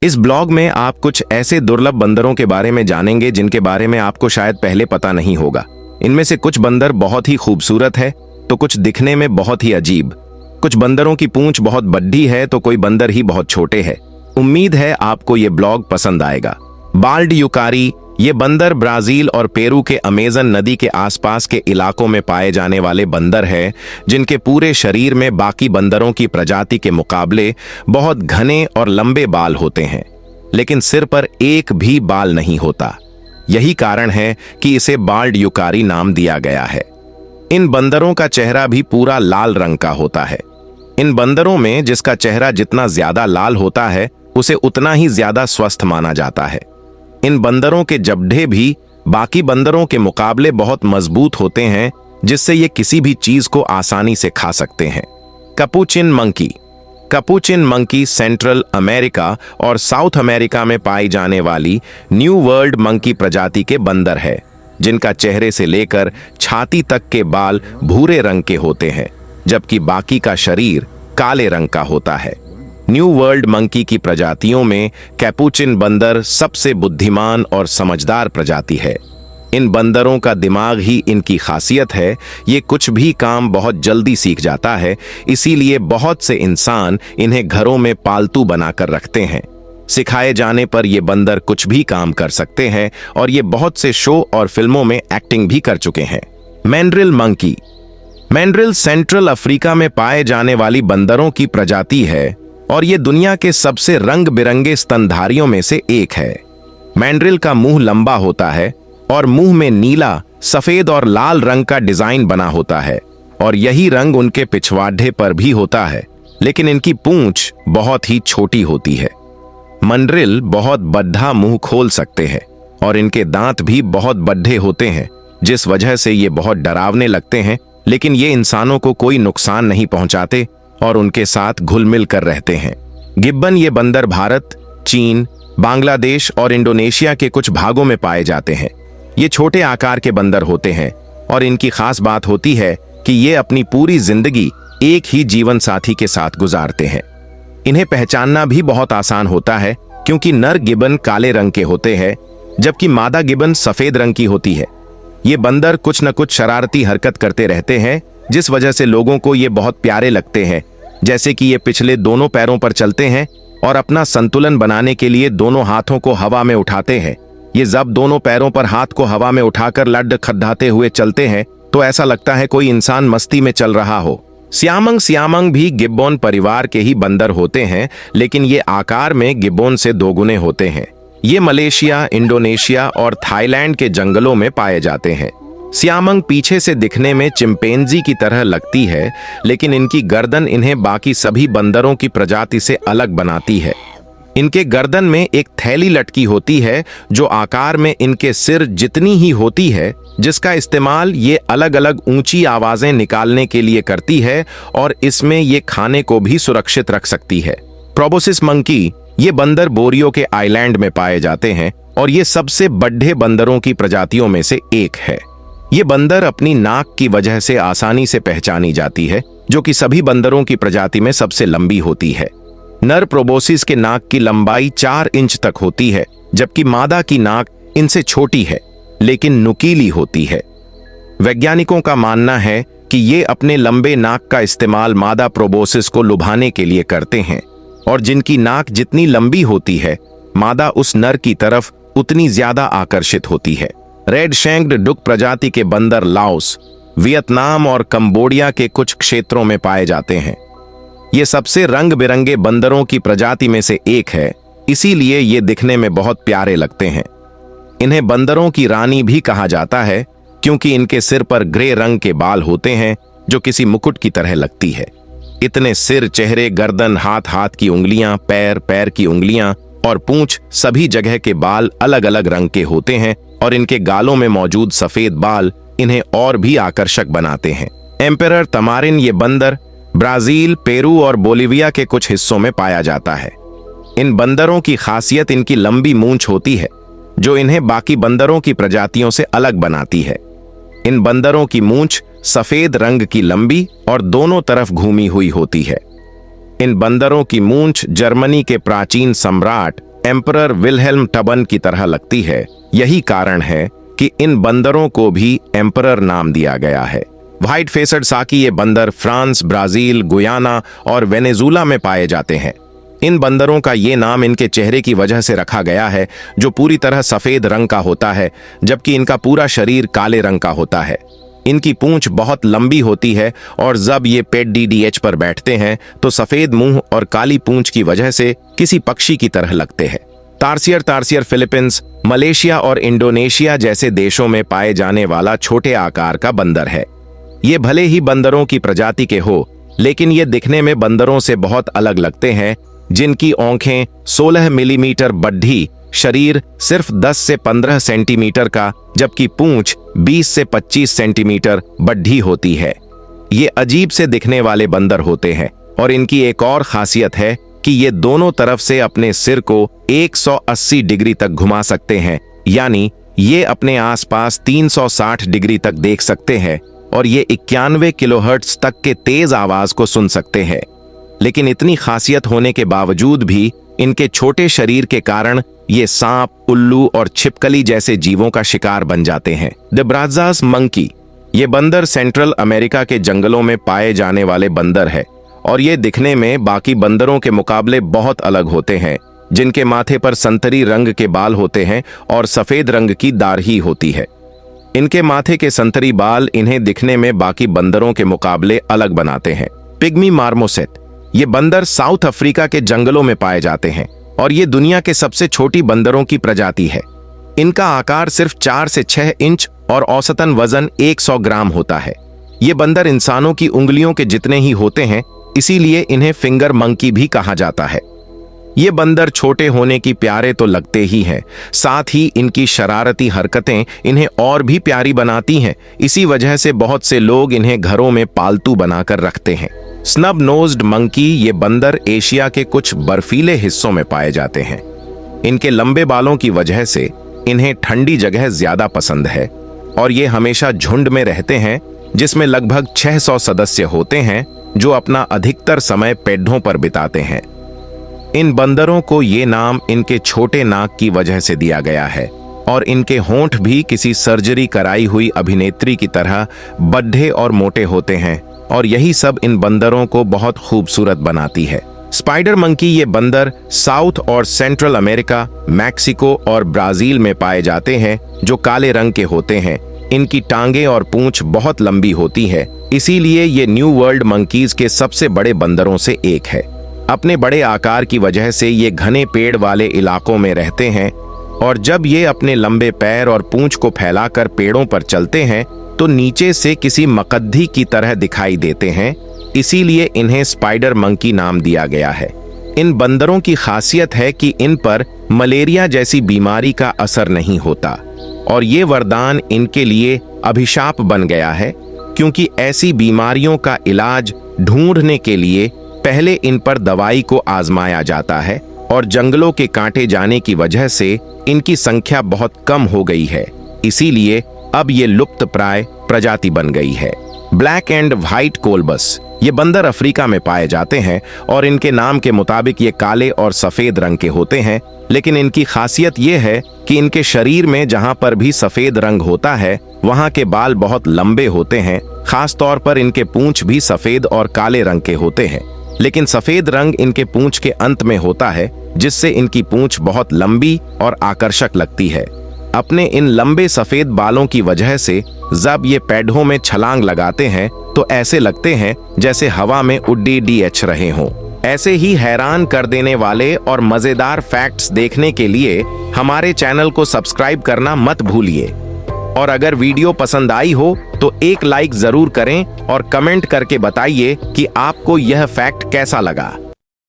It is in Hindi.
इस ब्लॉग में आप कुछ ऐसे दुर्लभ बंदरों के बारे में जानेंगे जिनके बारे में आपको शायद पहले पता नहीं होगा। इनमें से कुछ बंदर बहुत ही खूबसूरत है तो कुछ दिखने में बहुत ही अजीब। कुछ बंदरों की पूंछ बहुत बड़ी है तो कोई बंदर ही बहुत छोटे हैं। उम्मीद है आपको ये ब्लॉग पसंद आएगा। बाल्ड यूकारी ये बंदर ब्राजील और पेरू के अमेजन नदी के आसपास के इलाकों में पाए जाने वाले बंदर है, जिनके पूरे शरीर में बाकी बंदरों की प्रजाति के मुकाबले बहुत घने और लंबे बाल होते हैं, लेकिन सिर पर एक भी बाल नहीं होता। यही कारण है कि इसे बाल्ड यूकारी नाम दिया गया है। इन बंदरों का चेहरा भी पूरा लाल रंग का होता है। इन बंदरों में जिसका चेहरा जितना ज्यादा लाल होता है उसे उतना ही ज्यादा स्वस्थ माना जाता है। इन बंदरों के जबड़े भी बाकी बंदरों के मुकाबले बहुत मजबूत होते हैं, जिससे ये किसी भी चीज को आसानी से खा सकते हैं। Capuchin monkey. Capuchin monkey central America और साउथ अमेरिका में पाई जाने वाली न्यू वर्ल्ड मंकी प्रजाति के बंदर है, जिनका चेहरे से लेकर छाती तक के बाल भूरे रंग के होते हैं, जबकि बाकी का शरीर काले रंग का होता है। न्यू वर्ल्ड मंकी की प्रजातियों में कैपुचिन बंदर सबसे बुद्धिमान और समझदार प्रजाति है। इन बंदरों का दिमाग ही इनकी खासियत है। ये कुछ भी काम बहुत जल्दी सीख जाता है, इसीलिए बहुत से इंसान इन्हें घरों में पालतू बनाकर रखते हैं। सिखाए जाने पर ये बंदर कुछ भी काम कर सकते हैं और ये बहुत से शो और फिल्मों में एक्टिंग भी कर चुके हैं। Mandrill monkey. Mandrill central Africa में पाए जाने वाली बंदरों की प्रजाति है और ये दुनिया के सबसे रंग बिरंगे स्तनधारियों में से एक है। मैंड्रिल का मुंह लंबा होता है और मुंह में नीला, सफेद और लाल रंग का डिजाइन बना होता है और यही रंग उनके पिछवाड़े पर भी होता है, लेकिन इनकी पूंछ बहुत ही छोटी होती है। मैंड्रिल बहुत बड़ा मुंह खोल सकते हैं और इनके दांत भी बहुत बड़े होते हैं, जिस वजह से ये बहुत डरावने लगते हैं, लेकिन ये इंसानों को कोई नुकसान नहीं पहुंचाते और उनके साथ घुल मिल कर रहते हैं। गिब्बन ये बंदर भारत, चीन, बांग्लादेश और इंडोनेशिया के कुछ भागों में पाए जाते हैं। ये छोटे आकार के बंदर होते हैं और इनकी खास बात होती है कि ये अपनी पूरी जिंदगी एक ही जीवन साथी के साथ गुजारते हैं। इन्हें पहचानना भी बहुत आसान होता है, क्योंकि नर गिब्बन काले रंग के होते हैं जबकि मादा गिब्बन सफेद रंग की होती है। ये बंदर कुछ न कुछ शरारती हरकत करते रहते हैं, जिस वजह से लोगों को ये बहुत प्यारे लगते हैं, जैसे कि ये पिछले दोनों पैरों पर चलते हैं और अपना संतुलन बनाने के लिए दोनों हाथों को हवा में उठाते हैं। ये जब दोनों पैरों पर हाथ को हवा में उठाकर लड्ड खड्डाते हुए चलते हैं तो ऐसा लगता है कोई इंसान मस्ती में चल रहा हो। सियामंग भी गिब्बन परिवार के ही बंदर होते हैं, लेकिन ये आकार में गिब्बन से दोगुने होते हैं। ये मलेशिया, इंडोनेशिया और थाईलैंड के जंगलों में पाए जाते हैं। सियामंग पीछे से दिखने में चिंपैंजी की तरह लगती है, लेकिन इनकी गर्दन इन्हें बाकी सभी बंदरों की प्रजाति से अलग बनाती है। इनके गर्दन में एक थैली लटकी होती है जो आकार में इनके सिर जितनी ही होती है, जिसका इस्तेमाल ये अलग अलग ऊंची आवाजें निकालने के लिए करती है और इसमें ये खाने को भी सुरक्षित रख सकती है। प्रोबोसिस मंकी ये बंदर बोरियो के आइलैंड में पाए जाते हैं और ये सबसे बड़े बंदरों की प्रजातियों में से एक है। ये बंदर अपनी नाक की वजह से आसानी से पहचानी जाती है, जो कि सभी बंदरों की प्रजाति में सबसे लंबी होती है। नर प्रोबोसिस के नाक की लंबाई 4 इंच तक होती है, जबकि मादा की नाक इनसे छोटी है लेकिन नुकीली होती है। वैज्ञानिकों का मानना है कि ये अपने लंबे नाक का इस्तेमाल मादा प्रोबोसिस को लुभाने के लिए करते हैं और जिनकी नाक जितनी लंबी होती है, मादा उस नर की तरफ उतनी ज्यादा आकर्षित होती है। रेड शैंक्ड डुक प्रजाति के बंदर लाओस, वियतनाम और कंबोडिया के कुछ क्षेत्रों में पाए जाते हैं। ये सबसे रंग बिरंगे बंदरों की प्रजाति में से एक है, इसीलिए ये दिखने में बहुत प्यारे लगते हैं। इन्हें बंदरों की रानी भी कहा जाता है, क्योंकि इनके सिर पर ग्रे रंग के बाल होते हैं जो किसी मुकुट की तरह लगती है। इतने सिर, चेहरे, गर्दन, हाथ, हाथ की उंगलियां, पैर, पैर की उंगलियां और पूंछ, सभी जगह के बाल अलग अलग रंग के होते हैं और इनके गालों में मौजूद सफेद बाल इन्हें और भी आकर्षक बनाते हैं। एम्पेरर तमारिन ये बंदर ब्राजील, पेरू और बोलिविया के कुछ हिस्सों में पाया जाता है। इन बंदरों की खासियत इनकी लंबी मूंछ होती है, जो इन्हें बाकी बंदरों की प्रजातियों से अलग बनाती है। इन बंदरों की मूंछ सफेद रंग की लंबी और दोनों तरफ घूमी हुई होती है। इन बंदरों की मूंछ जर्मनी के प्राचीन सम्राट एम्परर विल्हेल्म टबन की तरह लगती है। यही कारण है कि इन बंदरों को भी एम्परर नाम दिया गया है। व्हाइट फेसड साकी ये बंदर फ्रांस, ब्राजील, गुयाना और वेनेजुला में पाए जाते हैं। इन बंदरों का ये नाम इनके चेहरे की वजह से रखा गया है, जो पूरी तरह सफेद रंग का होता है, जबकि इनका पूरा शरीर काले रंग का होता है। इनकी पूंछ बहुत लंबी होती है और जब ये पेट DDH पर बैठते हैं तो सफेद मुंह और काली पूंछ की वजह से किसी पक्षी की तरह लगते हैं। तारसियर फिलीपींस, मलेशिया और इंडोनेशिया जैसे देशों में पाए जाने वाला छोटे आकार का बंदर है। ये भले ही बंदरों की प्रजाति के हो, लेकिन ये दिखने में बंदरों से बहुत अलग लगते हैं, जिनकी आंखें 16 मिलीमीटर बढ़ी, शरीर सिर्फ 10 से 15 सेंटीमीटर का, जबकि पूंछ 20 से 25 सेंटीमीटर बढ़ी होती है। ये अजीब से दिखने वाले बंदर होते हैं और इनकी एक और खासियत है कि ये दोनों तरफ से अपने सिर को 180 डिग्री तक घुमा सकते हैं, यानी ये अपने आसपास 360 डिग्री तक देख सकते हैं और ये 91 किलोहर्ट्ज तक के तेज आवाज को सुन सकते हैं। लेकिन इतनी खासियत होने के बावजूद भी इनके छोटे शरीर के कारण ये सांप, उल्लू और छिपकली जैसे जीवों का शिकार बन जाते हैं। द ब्राज़ास मंकी ये बंदर सेंट्रल अमेरिका के जंगलों में पाए जाने वाले बंदर है और ये दिखने में बाकी बंदरों के मुकाबले बहुत अलग होते हैं, जिनके माथे पर संतरी रंग के बाल होते हैं और सफेद रंग की दाढ़ी होती है। इनके माथे के संतरी बाल इन्हें दिखने में बाकी बंदरों के मुकाबले अलग बनाते हैं। पिग्मी मार्मोसेट ये बंदर साउथ अफ्रीका के जंगलों में पाए जाते हैं और ये दुनिया के सबसे छोटी बंदरों की प्रजाति है। इनका आकार सिर्फ 4 से 6 इंच और औसतन वजन 100 ग्राम होता है। ये बंदर इंसानों की उंगलियों के जितने ही होते हैं, इसीलिए इन्हें फिंगर मंकी भी कहा जाता है। ये बंदर छोटे होने की प्यारे तो लगते ही हैं, साथ ही इनकी शरारती हरकतें इन्हें और भी प्यारी बनाती हैं। इसी वजह से बहुत से लोग इन्हें घरों में पालतू बनाकर रखते हैं। स्नब नोज्ड मंकी ये बंदर एशिया के कुछ बर्फीले हिस्सों में पाए जाते हैं। इनके लंबे बालों की वजह से इन्हें ठंडी जगह ज्यादा पसंद है और ये हमेशा झुंड में रहते हैं, जिसमें लगभग 600 सदस्य होते हैं, जो अपना अधिकतर समय पेड़ों पर बिताते हैं। इन बंदरों को ये नाम इनके छोटे नाक की वजह से दिया गया है और इनके होंठ भी किसी सर्जरी कराई हुई अभिनेत्री की तरह बड्ढे और मोटे होते हैं और यही सब इन बंदरों को बहुत खूबसूरत बनाती है। स्पाइडर मंकी ये बंदर साउथ और सेंट्रल अमेरिका, मैक्सिको और ब्राजील में पाए जाते हैं, जो काले रंग के होते हैं। इनकी टांगे और पूंछ बहुत लंबी होती है, इसीलिए ये न्यू वर्ल्ड मंकीज के सबसे बड़े बंदरों से एक है। अपने बड़े आकार की वजह से ये घने पेड़ वाले इलाकों में रहते हैं और जब ये अपने लंबे पैर और पूंछ को फैलाकर पेड़ों पर चलते हैं तो नीचे से किसी मकद्दी की तरह दिखाई देते हैं, इसीलिए इन्हें स्पाइडर मंकी नाम दिया गया है। इन बंदरों की खासियत है कि इन पर मलेरिया जैसी बीमारी का असर नहीं होता और ये वरदान इनके लिए अभिशाप बन गया है, क्योंकि ऐसी बीमारियों का इलाज ढूंढने के लिए पहले इन पर दवाई को आजमाया जाता है और जंगलों के काटे जाने की वजह से इनकी संख्या बहुत कम हो गई है, इसीलिए अब ये लुप्त प्राय प्रजाति बन गई है। ब्लैक एंड व्हाइट कोलबस ये बंदर अफ्रीका में पाए जाते हैं और इनके नाम के मुताबिक ये काले और सफेद रंग के होते हैं, लेकिन इनकी खासियत ये है कि इनके शरीर में जहां पर भी सफेद रंग होता है वहां के बाल बहुत लंबे होते हैं। खास तौर पर इनके पूंछ भी सफेद और काले रंग के होते हैं, लेकिन सफेद रंग इनके पूंछ के अंत में होता है, जिससे इनकी पूंछ बहुत लंबी और आकर्षक लगती है। अपने इन लंबे सफेद बालों की वजह से जब ये पेड़ों में छलांग लगाते हैं तो ऐसे लगते हैं जैसे हवा में उड्डी रहे हों। ऐसे ही हैरान कर देने वाले और मजेदार फैक्ट्स देखने के लिए हमारे चैनल को सब्सक्राइब करना मत भूलिए और अगर वीडियो पसंद आई हो तो एक लाइक जरूर करें और कमेंट करके बताइए कि आपको यह फैक्ट कैसा लगा।